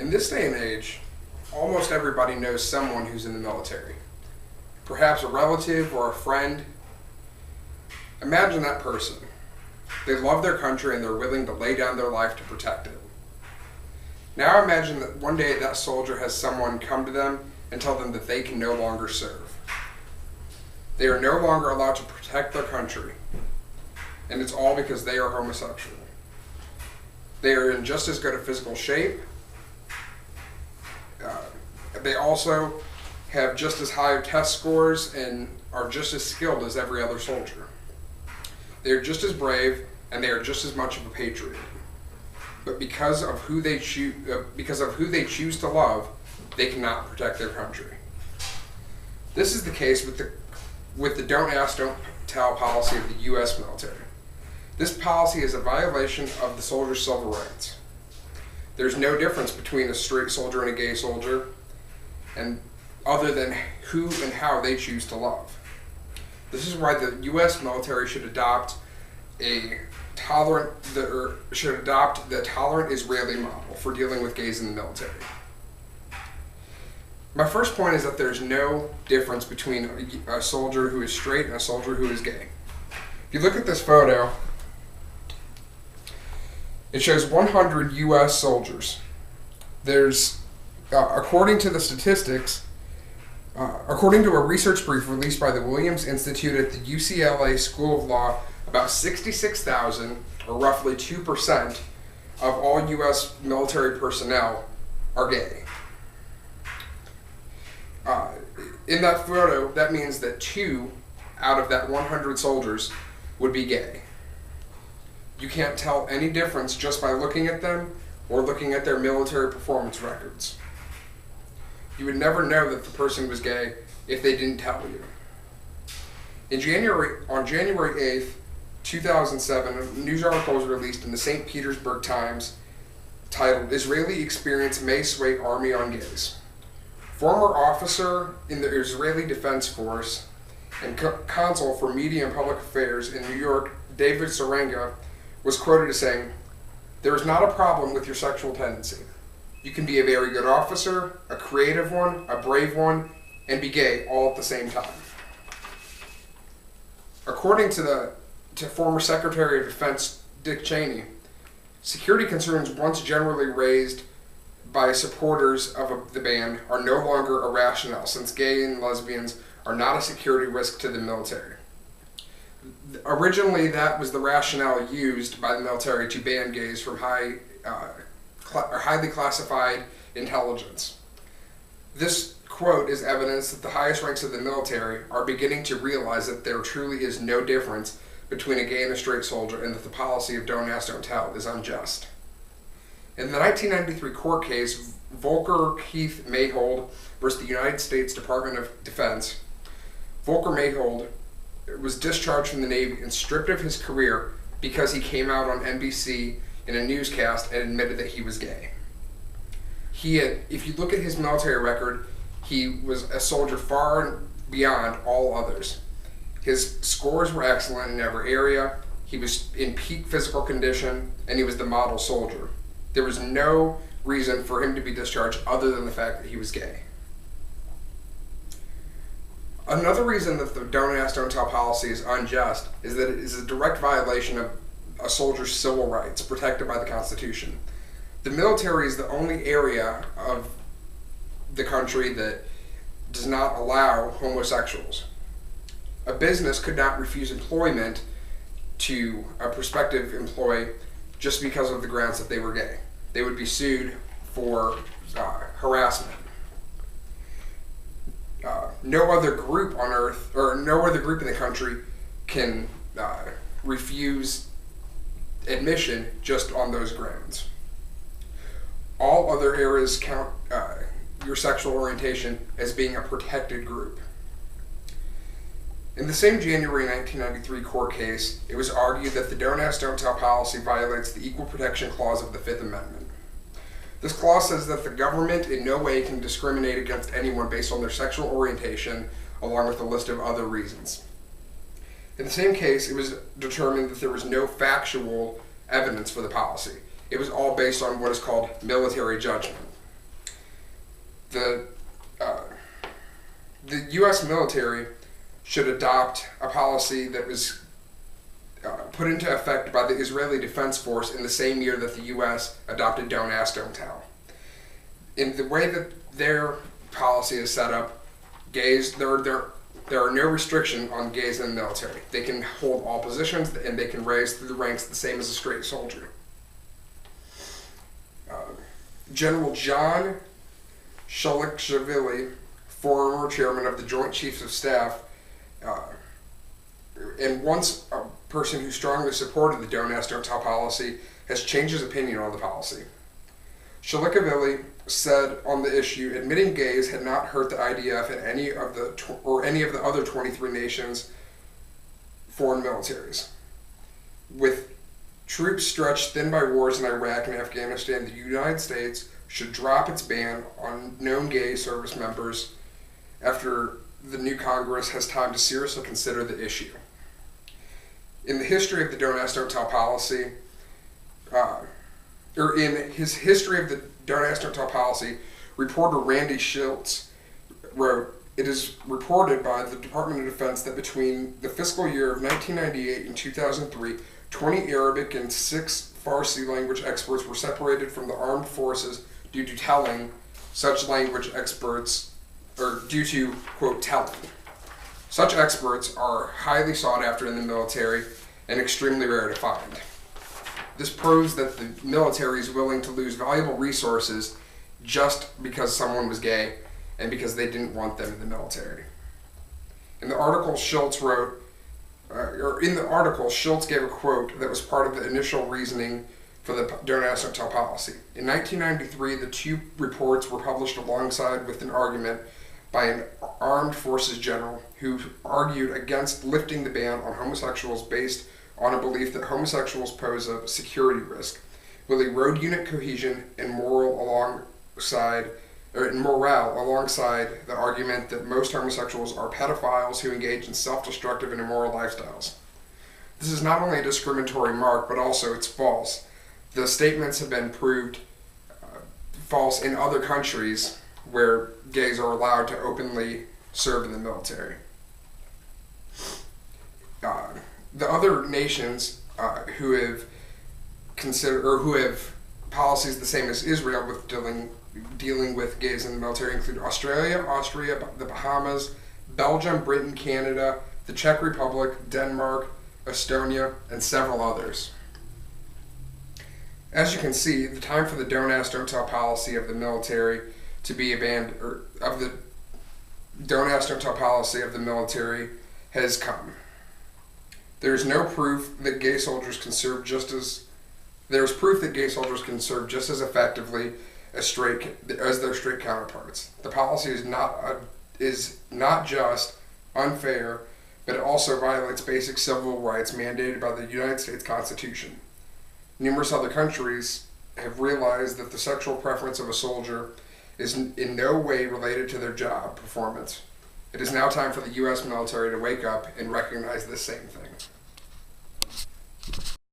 In this day and age, almost everybody knows someone who's in the military. Perhaps a relative or a friend. Imagine that person. They love their country and they're willing to lay down their life to protect it. Now imagine that one day that soldier has someone come to them and tell them that they can no longer serve. They are no longer allowed to protect their country, and it's all because they are homosexual. They are in just as good a physical shape. They also have just as high test scores and are just as skilled as every other soldier. They are just as brave, and they are just as much of a patriot. But because of who they choose to love, they cannot protect their country. This is the case with the don't ask, don't tell policy of the U.S. military. This policy is a violation of the soldier's civil rights. There's no difference between a straight soldier and a gay soldier, and other than who and how they choose to love. This is why the U.S. military should adopt the tolerant Israeli model for dealing with gays in the military. My first point is that there's no difference between a soldier who is straight and a soldier who is gay. If you look at this photo, it shows 100 U.S. soldiers. There's, according to the statistics, according to a research brief released by the Williams Institute at the UCLA School of Law, about 66,000, or roughly 2%, of all U.S. military personnel are gay. In that photo, that means that 2 out of that 100 soldiers would be gay. You can't tell any difference just by looking at them or looking at their military performance records. You would never know that the person was gay if they didn't tell you. On January 8th, 2007, a news article was released in the St. Petersburg Times titled, "Israeli Experience May Sway Army on Gays." Former officer in the Israeli Defense Force and consul for Media and Public Affairs in New York, David Sarenga, was quoted as saying, "There is not a problem with your sexual tendency. You can be a very good officer, a creative one, a brave one, and be gay all at the same time." According to former Secretary of Defense Dick Cheney, security concerns once generally raised by supporters of the ban are no longer irrational, since gay and lesbians are not a security risk to the military. Originally, that was the rationale used by the military to ban gays from highly classified intelligence. This quote is evidence that the highest ranks of the military are beginning to realize that there truly is no difference between a gay and a straight soldier, and that the policy of don't ask, don't tell is unjust. In the 1993 court case, Volker Keith Mayhold versus the United States Department of Defense, Volker Mayhold was discharged from the Navy and stripped of his career because he came out on NBC in a newscast and admitted that he was gay. If you look at his military record, he was a soldier far beyond all others. His scores were excellent in every area, he was in peak physical condition, and he was the model soldier. There was no reason for him to be discharged other than the fact that he was gay. Another reason that the don't ask, don't tell policy is unjust is that it is a direct violation of a soldier's civil rights protected by the Constitution. The military is the only area of the country that does not allow homosexuals. A business could not refuse employment to a prospective employee just because of the grounds that they were gay. They would be sued for harassment. No other group on earth, or no other group in the country, can refuse admission just on those grounds. All other areas count your sexual orientation as being a protected group. In the same January 1993 court case, it was argued that the don't ask, don't tell policy violates the Equal Protection Clause of the Fifth Amendment. This clause says that the government in no way can discriminate against anyone based on their sexual orientation, along with a list of other reasons. In the same case, it was determined that there was no factual evidence for the policy. It was all based on what is called military judgment. The the U.S. military should adopt a policy that was put into effect by the Israeli Defense Force in the same year that the U.S. adopted Don't Ask, Don't Tell. In the way that their policy is set up, gays, there are no restriction on gays in the military. They can hold all positions and they can raise through the ranks the same as a straight soldier. General John Shalikashvili, former chairman of the Joint Chiefs of Staff, and once a person who strongly supported the Don't Ask, Don't Tell policy, has changed his opinion on the policy. Shalikashvili said on the issue, admitting gays had not hurt the IDF and any of the other 23 nations' foreign militaries. With troops stretched thin by wars in Iraq and Afghanistan, the United States should drop its ban on known gay service members after the new Congress has time to seriously consider the issue. In the history of the Don't Ask, Don't Tell policy, or in his history of the Don't Ask, Don't Tell policy, reporter Randy Schultz wrote, "It is reported by the Department of Defense that between the fiscal year of 1998 and 2003, 20 Arabic and 6 Farsi language experts were separated from the armed forces due to telling such language experts, or due to, quote, telling. Such experts are highly sought after in the military and extremely rare to find. This proves that the military is willing to lose valuable resources just because someone was gay and because they didn't want them in the military." In the article, Schultz wrote, Schultz gave a quote that was part of the initial reasoning for the Don't Ask, Don't Tell policy. In 1993, the two reports were published alongside with an argument by an armed forces general who argued against lifting the ban on homosexuals based on a belief that homosexuals pose a security risk, will erode unit cohesion and morale alongside the argument that most homosexuals are pedophiles who engage in self-destructive and immoral lifestyles. This is not only a discriminatory remark, but also it's false. The statements have been proved false in other countries where gays are allowed to openly serve in the military. The other nations who have policies the same as Israel with dealing with gays in the military include Australia, Austria, the Bahamas, Belgium, Britain, Canada, the Czech Republic, Denmark, Estonia, and several others. As you can see, the time for the Don't Ask, Don't Tell policy of the military to be abandoned, or of the Don't Ask, Don't Tell policy of the military has come. There is proof that gay soldiers can serve just as effectively as their straight counterparts. The policy is not just unfair, but it also violates basic civil rights mandated by the United States Constitution. Numerous other countries have realized that the sexual preference of a soldier is in no way related to their job performance. It is now time for the U.S. military to wake up and recognize this same thing.